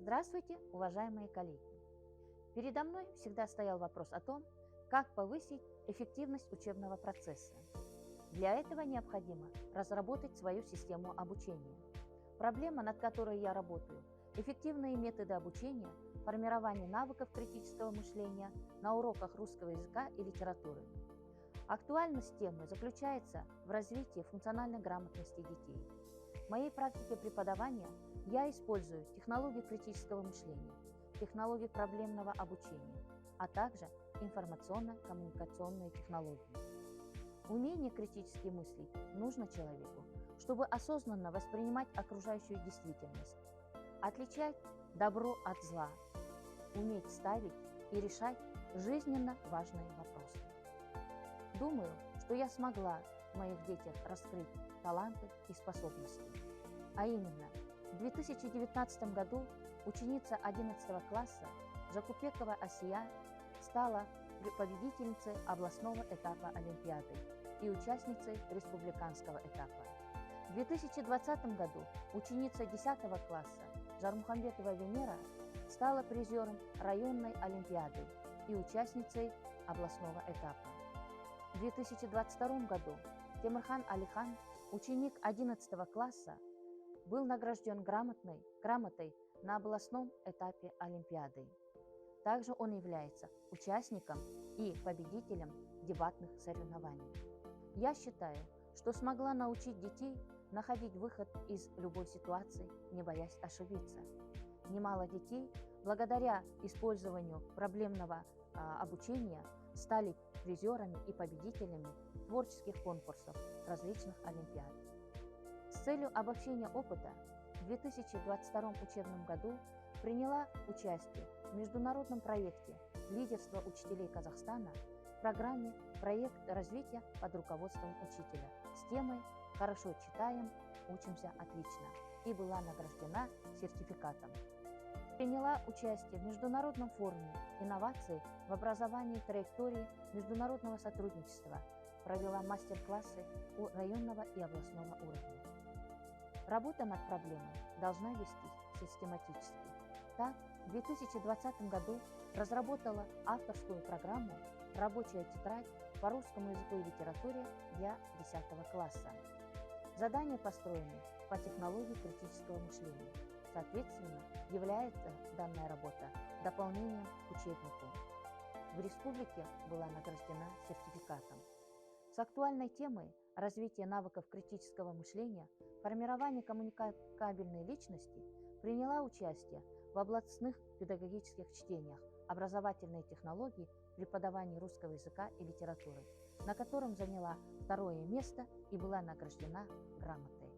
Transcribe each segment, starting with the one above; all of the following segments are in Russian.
Здравствуйте, уважаемые коллеги! Передо мной всегда стоял вопрос о том, как повысить эффективность учебного процесса. Для этого необходимо разработать свою систему обучения. Проблема, над которой я работаю – эффективные методы обучения, формирование навыков критического мышления на уроках русского языка и литературы. Актуальность темы заключается в развитии функциональной грамотности детей. В моей практике преподавания я использую технологии критического мышления, технологии проблемного обучения, а также информационно-коммуникационные технологии. Умение критически мыслить нужно человеку, чтобы осознанно воспринимать окружающую действительность, отличать добро от зла, уметь ставить и решать жизненно важные вопросы. Думаю, что я смогла в моих детях раскрыть таланты и способности. А именно, в 2019 году ученица 11 класса Жакупекова Асия стала победительницей областного этапа Олимпиады и участницей республиканского этапа. В 2020 году ученица 10 класса Жармухамбетова Венера стала призером районной Олимпиады и участницей областного этапа. В 2022 году Темирхан Алихан, ученик 11 класса, был награжден грамотой на областном этапе Олимпиады. Также он является участником и победителем дебатных соревнований. Я считаю, что смогла научить детей находить выход из любой ситуации, не боясь ошибиться. Немало детей, благодаря использованию проблемного обучения, стали призерами и победителями творческих конкурсов различных олимпиад. С целью обобщения опыта в 2022 учебном году приняла участие в международном проекте «Лидерство учителей Казахстана» в программе «Проект развития под руководством учителя» с темой «Хорошо читаем, учимся отлично» и была награждена сертификатом. Приняла участие в международном форуме «Инновации в образовании траектории международного сотрудничества», провела мастер-классы у районного и областного уровня. Работа над проблемой должна вестись систематически. Так, в 2020 году разработала авторскую программу «Рабочая тетрадь по русскому языку и литературе для 10 класса». Задания построены по технологии критического мышления. Соответственно, является данная работа дополнением к учебнику. В республике была награждена сертификатом. С актуальной темой развития навыков критического мышления, формирования коммуникабельной личности приняла участие в областных педагогических чтениях «Образовательные технологии преподавания русского языка и литературы», на котором заняла 2-е место и была награждена грамотой.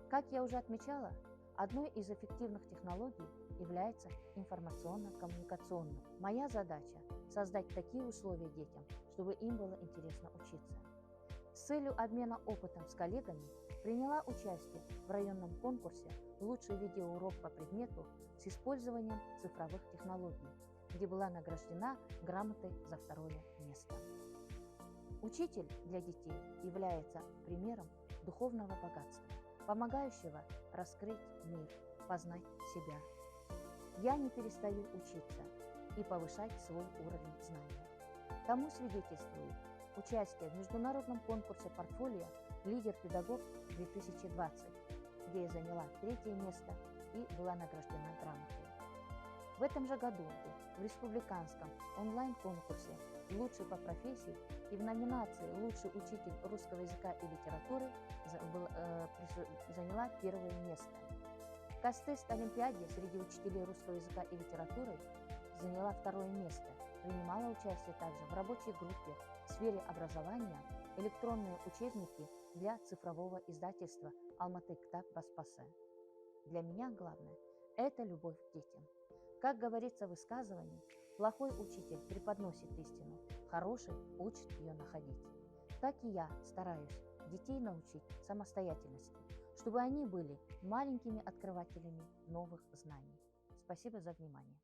Как я уже отмечала, одной из эффективных технологий является информационно-коммуникационная. Моя задача – создать такие условия детям, чтобы им было интересно учиться. С целью обмена опытом с коллегами приняла участие в районном конкурсе «Лучший видеоурок по предмету» с использованием цифровых технологий, где была награждена грамотой за 2-е место. Учитель для детей является примером духовного богатства, помогающего раскрыть мир, познать себя. Я не перестаю учиться и повышать свой уровень знаний. Тому свидетельствует участие в международном конкурсе «Портфолио. Лидер-педагог-2020», где я заняла 3-е место и была награждена грамотой. В этом же году в республиканском онлайн-конкурсе «Лучший по профессии» и в номинации «Лучший учитель русского языка и литературы» заняла 1-е место. В Казтест-олимпиаде среди учителей русского языка и литературы заняла 2-е место. Принимала участие также в рабочей группе в сфере образования «Электронные учебники для цифрового издательства Алматы Кітап Баспасы». Для меня главное – это любовь к детям. Как говорится в высказывании, плохой учитель преподносит истину, хороший учит ее находить. Так и я стараюсь детей научить самостоятельности, чтобы они были маленькими открывателями новых знаний. Спасибо за внимание.